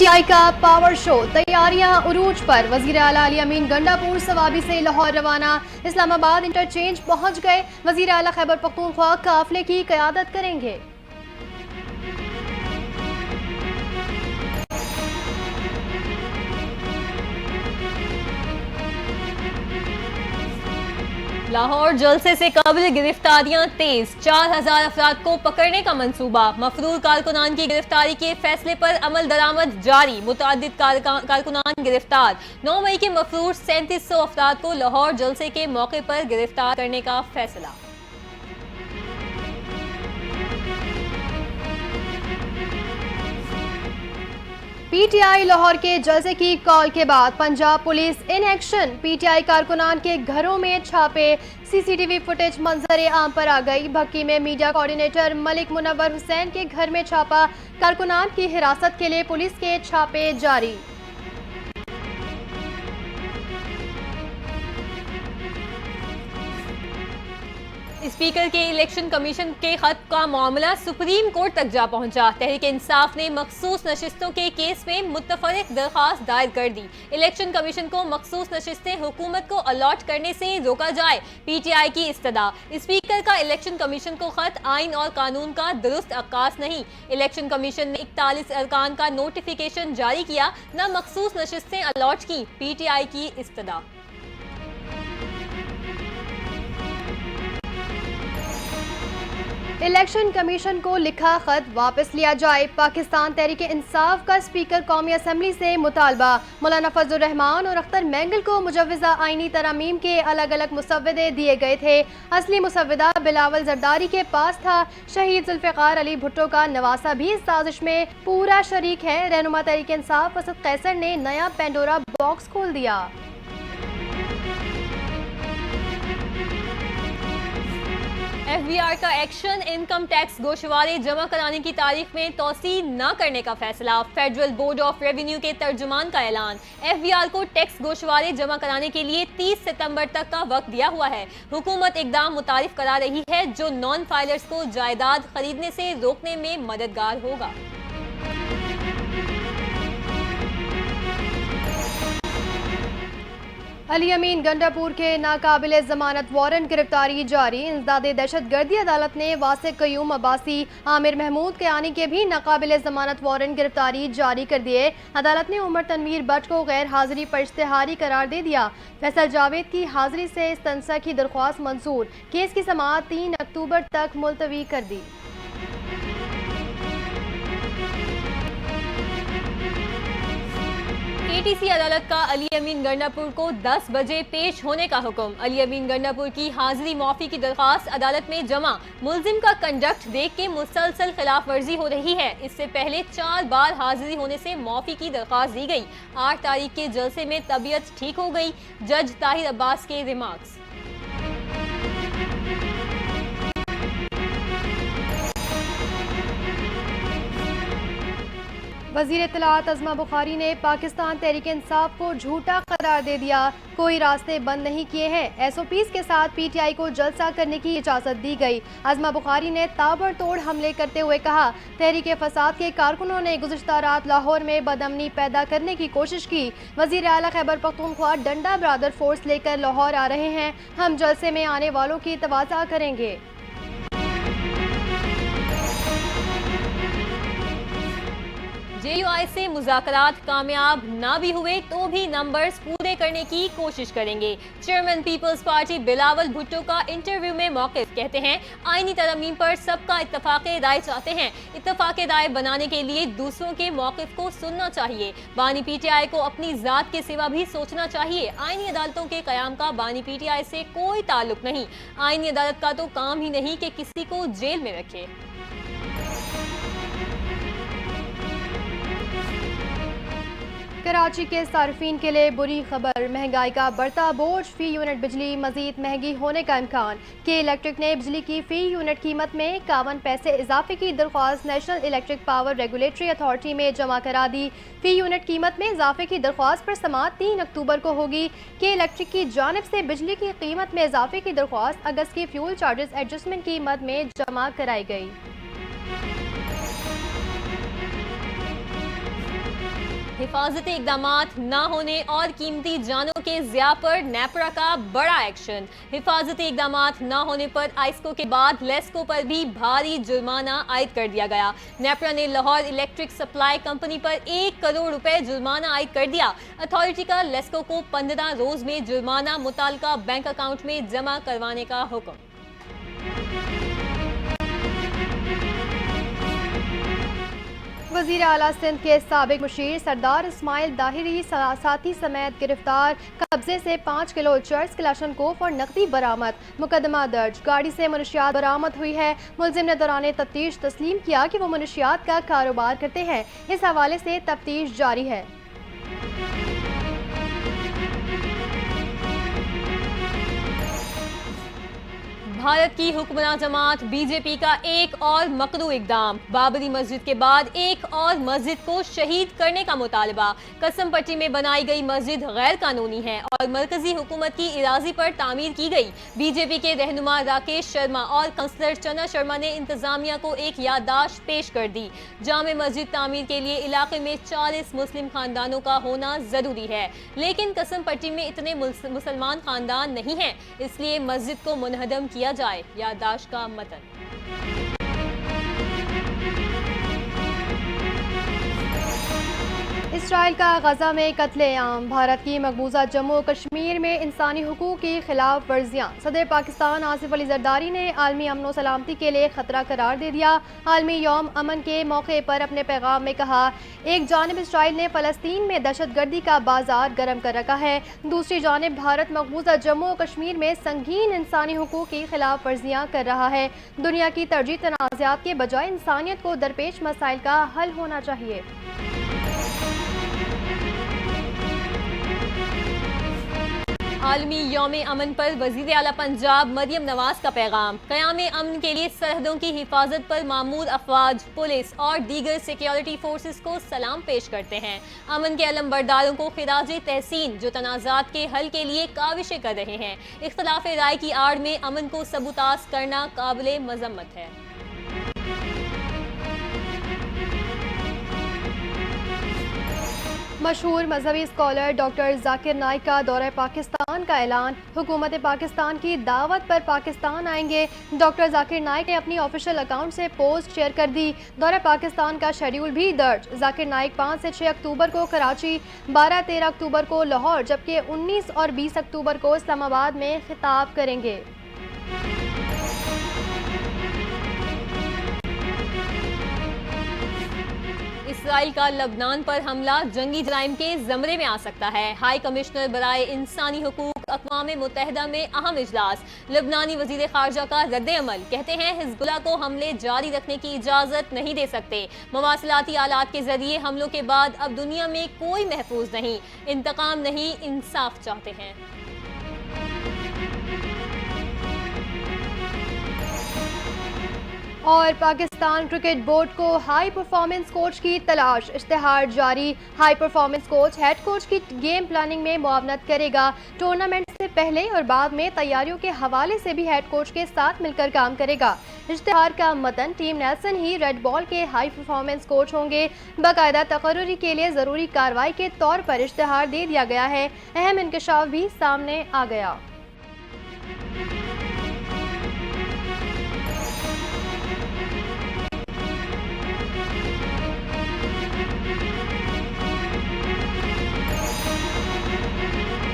PTI का power show, तैयारियां उरूज पर। वजीर आला अली अमीन गंडापुर सवाबी से लाहौर रवाना, इस्लामाबाद इंटरचेंज पहुंच गए। वजीर आला खैबर पख्तूनख्वा काफिले की क़यादत करेंगे। लाहौर जलसे से कबल गिरफ्तारियां तेज, 4000 अफराद को पकड़ने का मंसूबा। मफरूर कारकुनान की गिरफ्तारी के फैसले पर अमल दरामद जारी, मुतअद्दिद कारकुनान गिरफ्तार। 9 मई के मफरूर 3700 अफराद को लाहौर जलसे के मौके पर गिरफ्तार करने का फैसला। पीटीआई लाहौर के जलसे की कॉल के बाद Punjab police in action. PTI कारकुनान के घरों में छापे, सीसीटीवी फुटेज मंजर आम पर आ गई। भक्की में मीडिया कोऑर्डिनेटर मलिक मुनव्वर हुसैन के घर में छापा, कारकुनान की हिरासत के लिए पुलिस के छापे जारी। स्पीकर के इलेक्शन कमीशन के खत का मामला सुप्रीम कोर्ट तक जा पहुंचा। तहरीक इंसाफ ने मखसूस नशिस्तों के केस में मुतफरिक दरखास्त दायर कर दी। इलेक्शन कमीशन को मखसूस नशिस्तें हुकूमत को अलॉट करने से रोका जाए, पीटीआई की इस्तदा। स्पीकर का इलेक्शन कमीशन को खत आइन और कानून का दुरुस्त अक्कास नहीं। इलेक्शन कमीशन ने 41 अरकान का नोटिफिकेशन जारी किया, न मखसूस नशिस्तें अलॉट की, पीटीआई की इस्तदा। इलेक्शन कमीशन को लिखा खत वापस लिया जाए, पाकिस्तान तहरीक इंसाफ का स्पीकर कौमी असम्बली से मुतालबा। मौलाना फजलुर रहमान और अख्तर मैंगल को मुजव्वज़ा आईनी तरमीम के अलग अलग मुसव्वदे दिए गए थे। असली मुसव्वदा बिलावल जरदारी के पास था। शहीद जुल्फ़िकार अली भुट्टो का नवासा भी इस साजिश में पूरा शरीक है। रहनुमा तहरीक इंसाफ असद कैसर ने नया पेंडोरा बॉक्स खोल दिया। एफबीआर का एक्शन, इनकम टैक्स गोशवारे जमा कराने की तारीख में तोसी न करने का फैसला। फेडरल बोर्ड ऑफ रेवेन्यू के तर्जुमान का ऐलान, एफबीआर को टैक्स गोशवारे जमा कराने के लिए 30 सितंबर तक का वक्त दिया हुआ है। हुकूमत इकदाम मुतारिफ करा रही है जो नॉन फाइलर्स को जायदाद खरीदने से रोकने में मददगार होगा। अली अमीन गंडापुर के नाकाबिले जमानत वारंट गिरफ्तारी जारी। इंसदादे दहशतगर्दी अदालत ने वासिक कयूम अब्बासी, आमिर महमूद कयानी के भी नाकाबिले जमानत वारंट गिरफ्तारी जारी कर दिए। अदालत ने उमर तनवीर बट को गैर हाजिरी पर इश्तेहारी करार दे दिया। फैसल जावेद की हाजिरी से इस्तंसा की दरख्वास्त मंजूर, केस की समाअत 3 अक्टूबर तक मुलतवी कर दी। एटीसी अदालत का अली अमीन गंडापुर को 10 बजे पेश होने का हुक्म। अली अमीन गंडापुर की हाजिरी माफी की दरखास्त अदालत में जमा। मुलजिम का कंडक्ट देख के मुसलसल खिलाफ वर्जी हो रही है। इससे पहले 4 बार हाजिरी होने से माफी की दरखास्त दी गई। 8 तारीख के जलसे में तबीयत ठीक हो गई, जज ताहिर अब्बास के रिमार्क्स। वज़ीर इत्तलात अज़मा बुखारी ने पाकिस्तान तहरीक इंसाफ को झूठा करार दे दिया। कोई रास्ते बंद नहीं किए हैं। एसओपीज़ के साथ पीटीआई को जलसा करने की इजाज़त दी गई। अज़मा बुखारी ने ताबड़तोड़ हमले करते हुए कहा, तहरीक फसाद के कारकुनों ने गुज़िश्ता रात लाहौर में बदअमनी पैदा करने की कोशिश की। वज़ीर आला खैबर पख्तूनख्वा डंडा बरादर फोर्स लेकर लाहौर आ रहे हैं। हम जलसे में आने वालों की तवाज़ा करेंगे। जेयूआई से मुज़ाकरात कामयाब ना भी हुए तो भी नंबर्स पूरे करने की कोशिश करेंगे। Chairman people's party Bilawal Bhutto का इंटरव्यू में मौक़िफ़, कहते हैं आईनी तरमीम पर सबका इत्तफ़ाक़े राय चाहते हैं। इत्तफ़ाक़े राय बनाने के लिए दूसरों के मौक़िफ़ को सुनना चाहिए। बानी पीटीआई को अपनी ज़ात के सिवा भी सोचना चाहिए। आईनी अदालतों के क़याम का बानी पीटीआई से कोई ताल्लुक़ नहीं। आईनी अदालत का तो काम ही नहीं कि किसी को जेल में रखे। कराची के सार्फिन के लिए बुरी खबर, महंगाई का बढ़ता बोझ, फी यूनिट बिजली मजीद महंगी होने का इम्कान। के इलेक्ट्रिक ने बिजली की फी यूनिट कीमत में 51 पैसे इजाफे की दरख्वास्त national electric power regulatory authority में जमा करा दी। फी यूनिट कीमत में इजाफे की दरख्वास्त पर समाअत 3 अक्टूबर को होगी। के इलेक्ट्रिक की जानिब से बिजली की कीमत में इजाफे की दरख्वास्त अगस्त की फ्यूल चार्जेस एडजस्टमेंट की मद में जमा कराई गई। हिफाजती इकदाम न होने और कीमती जानों के ज़िया पर नेपरा का बड़ा एक्शन। हिफाजती इकदाम न होने पर आइस्को के बाद लेस्को पर भी भारी जुर्माना आयद कर दिया गया। नेपरा ने लाहौर इलेक्ट्रिक सप्लाई कंपनी पर 1 करोड़ रुपए जुर्माना आयद कर दिया। अथॉरिटी का लेस्को को 15 रोज में जुर्माना मुताल्लिका बैंक अकाउंट में जमा करवाने का हुक्म। वज़ीर आला सिंध के साबिक मुशीर सरदार इस्माइल दाहिरी साथी समेत गिरफ्तार। कब्जे से 5 किलो चर्स क्लाशनकोफ और नकदी बरामद। मुकदमा दर्ज। गाड़ी से मनशियात बरामद हुई है। मुलजिम ने दौरान तफ्तीश तस्लीम किया कि वो मनशियात का कारोबार करते हैं। इस हवाले से तफ्तीश जारी है। भारत की हुक्मरान जमात बीजेपी का एक और मकरू इकदाम। बाबरी मस्जिद के बाद एक और मस्जिद को शहीद करने का मुतालबा। कसम पट्टी में बनाई गई मस्जिद गैर कानूनी है और मरकजी हुकूमत की इराजी पर तामीर की गई। बीजेपी के रहनुमा राकेश शर्मा और काउंसलर चना शर्मा ने इंतजामिया को एक याददाश्त पेश कर दी। जामे मस्जिद तामीर के लिए इलाके में 40 मुस्लिम खानदानों का होना जरूरी है, लेकिन कसम पट्टी में इतने मुसलमान खानदान नहीं हैं, इसलिए मस्जिद को मुनहदम किया जाए। याददाश्त का मतन। इसराइल का गजा में कत्लेआम। भारत की मकबूजा जम्मू और कश्मीर में इंसानी हुकूक की खिलाफ वर्जियाँ। सदर पाकिस्तान आसिफ अली जरदारी ने आलमी अमन व सलामती के लिए खतरा करार दे दिया। आलमी यौम अमन के मौके पर अपने पैगाम में कहा, एक जानिब इसराइल ने फ़लस्तीन में दहशतगर्दी का बाजार गर्म कर रखा है, दूसरी जानिब भारत मकबूजा जम्मू और कश्मीर में संगीन इंसानी हुकूक की खिलाफ वर्जियाँ कर रहा है। दुनिया की तरजीह तनाज़ात के बजाय इंसानियत को दरपेश मसाइल का हल होना चाहिए। आलमी यौम अमन पर वज़ीर आला पंजाब मरियम नवाज का पैगाम। क़याम अमन के लिए सरहदों की हिफाजत पर मामूर अफवाज, पुलिस और दीगर सिक्योरिटी फोर्सेस को सलाम पेश करते हैं। अमन के अलमबरदारों को खिराज तहसीन जो तनाज़ात के हल के लिए काविशें कर रहे हैं। इख्तलाफ राय की आड़ में अमन को सबूताज करना काबिल मज़म्मत है। मशहूर मजहबी स्कॉलर डॉक्टर जाकिर नाइक का दौरा पाकिस्तान का ऐलान। हुकूमत पाकिस्तान की दावत पर पाकिस्तान आएंगे। डॉक्टर जाकिर नाइक ने अपनी ऑफिशियल अकाउंट से पोस्ट शेयर कर दी। दौरा पाकिस्तान का शेड्यूल भी दर्ज। जाकिर नाइक 5 से 6 अक्टूबर को कराची, 12-13 अक्टूबर को लाहौर, जबकि 19 और 20 अक्टूबर को इस्लामाबाद में खिताब करेंगे। इसराइल का लबनान पर हमला जंगी जराइम के ज़मरे में आ सकता है। हाई कमिश्नर बराए इंसानी हुकूक अक़वाम मुत्तहिदा में अहम इजलास। लबनानी वज़ीर ख़ारजा का रद्द-ए-अमल। कहते हैं हिज़्बुल्लाह को हमले जारी रखने की इजाज़त नहीं दे सकते। मवासिलाती आलात के ज़रिए हमलों के बाद अब दुनिया में कोई महफूज नहीं। इंतकाम नहीं, इंसाफ चाहते हैं। और पाकिस्तान क्रिकेट बोर्ड को हाई परफॉर्मेंस कोच की तलाश। इश्तिहार जारी। High performance coach head coach की गेम प्लानिंग में मुआवनत करेगा। टूर्नामेंट से पहले और बाद में तैयारियों के हवाले से भी हेड कोच के साथ मिलकर काम करेगा। इश्तिहार का मतन, टीम नेल्सन ही रेड बॉल के हाई परफॉर्मेंस कोच होंगे। बाकायदा तकर्रुरी के लिए ज़रूरी कार्रवाई के तौर पर इश्तिहार दे दिया गया है। अहम इंकशाफ भी सामने आ गया।